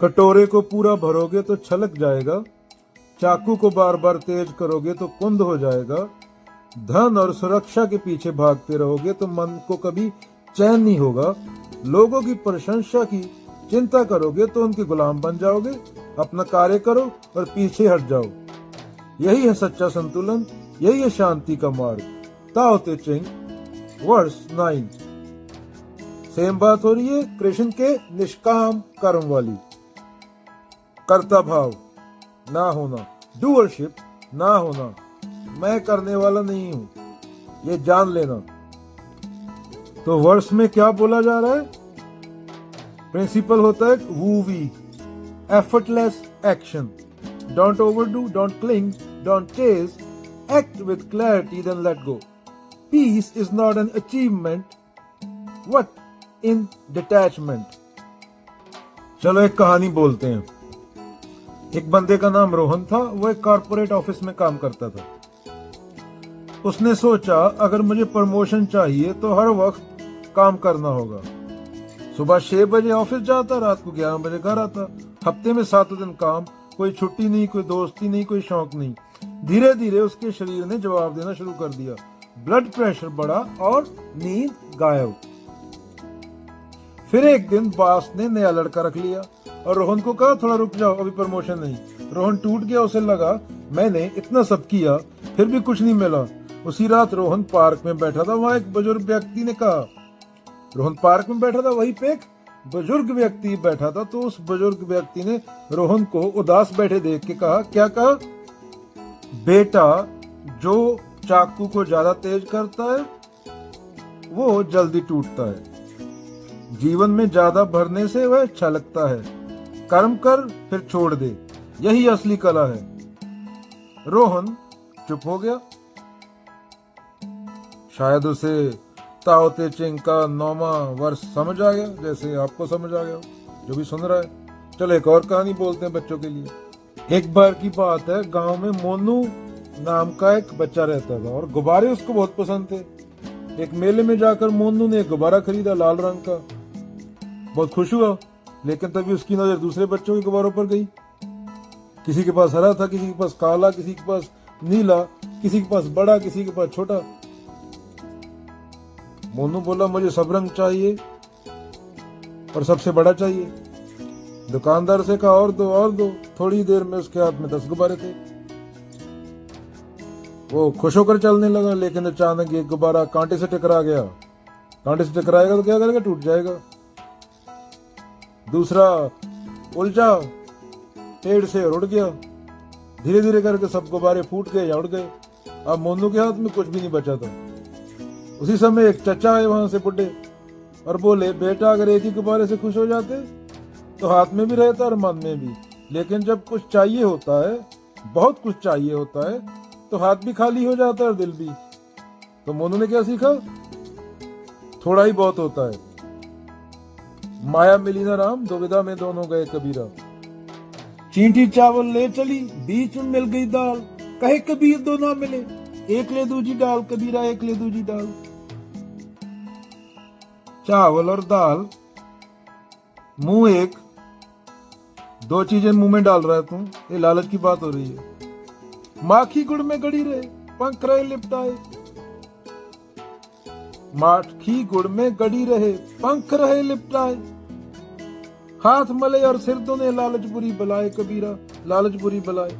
कटोरे को पूरा भरोगे तो छलक जाएगा, चाकू को बार बार तेज करोगे तो कुंद हो जाएगा, धन और सुरक्षा के पीछे भागते रहोगे तो मन को कभी चैन नहीं होगा, लोगों की प्रशंसा की चिंता करोगे तो उनके गुलाम बन जाओगे। अपना कार्य करो और पीछे हट जाओ, यही है सच्चा संतुलन, यही है शांति का मार्ग। ताओ ते चिंग, वर्स 9। सेम बात हो रही है कृष्ण के निष्काम कर्म वाली। कर्ता भाव ना होना, डूअरशिप ना होना, मैं करने वाला नहीं हूं, ये जान लेना। तो वर्ष में क्या बोला जा रहा है? प्रिंसिपल होता है wu wei, effortless action. Don't overdo, don't cling, don't chase, act with clarity, then let go. Peace is not an achievement, what in detachment. चलो एक कहानी बोलते हैं। एक बंदे का नाम रोहन था, वो एक कॉर्पोरेट ऑफिस में काम करता था। उसने सोचा अगर मुझे प्रमोशन चाहिए तो हर वक्त काम करना होगा। सुबह 6 बजे ऑफिस जाता, रात को 11 बजे घर आता। हफ्ते में 7 दिन काम, कोई छुट्टी नहीं, कोई दोस्ती नहीं, कोई शौक नहीं। धीरे धीरे उसके शरीर ने जवाब देना शुरू कर दिया। ब्लड प्रेशर बढ़ा और नींद गायब। फिर एक दिन बॉस ने नया लड़का रख लिया और रोहन को कहा थोड़ा रुक जाओ, अभी प्रमोशन नहीं। रोहन टूट गया, उसे लगा मैंने इतना सब किया फिर भी कुछ नहीं मिला। उसी रात रोहन पार्क में बैठा था, वहां एक बुजुर्ग व्यक्ति ने कहा, रोहन पार्क में बैठा था, वहीं पे एक बुजुर्ग व्यक्ति बैठा था। तो उस बुजुर्ग व्यक्ति ने रोहन को उदास बैठे देख के कहा, क्या कहा? बेटा, जो चाकू को ज्यादा तेज करता है वो जल्दी टूटता है। जीवन में ज्यादा भरने से वह छलकता है। कर्म कर फिर छोड़ दे, यही असली कला है। रोहन चुप हो गया। शायद उसे ताओ ते चिंग का 9वां वर्ष समझ आ गया, जैसे आपको समझ आ गया जो भी सुन रहा है। चलो एक और कहानी बोलते हैं बच्चों के लिए। एक बार की बात है, गांव में मोनू नाम का एक बच्चा रहता था और गुब्बारे उसको बहुत पसंद थे। एक मेले में जाकर मोनू ने एक गुब्बारा खरीदा लाल रंग का। बहुत खुश हुआ, लेकिन तभी उसकी नजर दूसरे बच्चों के गुब्बारों पर गई। किसी के पास हरा था, किसी के पास काला, किसी के पास नीला, किसी के पास बड़ा, किसी के पास छोटा। मोनू बोला मुझे सब रंग चाहिए और सबसे बड़ा चाहिए। दुकानदार से कहा और दो और दो। थोड़ी देर में उसके हाथ में 10 गुब्बारे थे। वो खुश होकर चलने लगा, लेकिन अचानक एक गुब्बारा कांटे से टकरा गया। कांटे से टकराएगा तो क्या करेगा? टूट जाएगा। दूसरा उलझा, पेड़ से उड़ गया। धीरे धीरे करके सब गुब्बारे फूट गए या उड़ गए। अब मोनू के हाथ में कुछ भी नहीं बचा था। उसी समय एक चचा आए वहां से बुढ़े और बोले, बेटा अगर एक ही गुब्बारे से खुश हो जाते तो हाथ में भी रहता और मन में भी, लेकिन जब कुछ चाहिए होता है, बहुत कुछ चाहिए होता है, तो हाथ भी खाली हो जाता है और दिल भी। तो मोनू ने क्या सीखा? थोड़ा ही बहुत होता है। माया मिली ना राम, दुविधा में दोनों गए कबीरा। चींटी चावल ले चली, बीच में मिल गई दाल, कहे कबीर दो ना मिले, एक ले दूजी डाल, कबीरा एक ले दूजी डाल। चावल और दाल मुंह एक, दो चीजें मुंह में डाल रहा है तू, ये लालच की बात हो रही है। माखी गुड़ में गड़ी रहे, पंख रहे लिपटाए। माखी गुड़ में गड़ी रहे, पंख रहे लिपटाए। हाथ मले और सिर धोने, लालच बुरी बलाए, कबीरा लालच बुरी बलाए।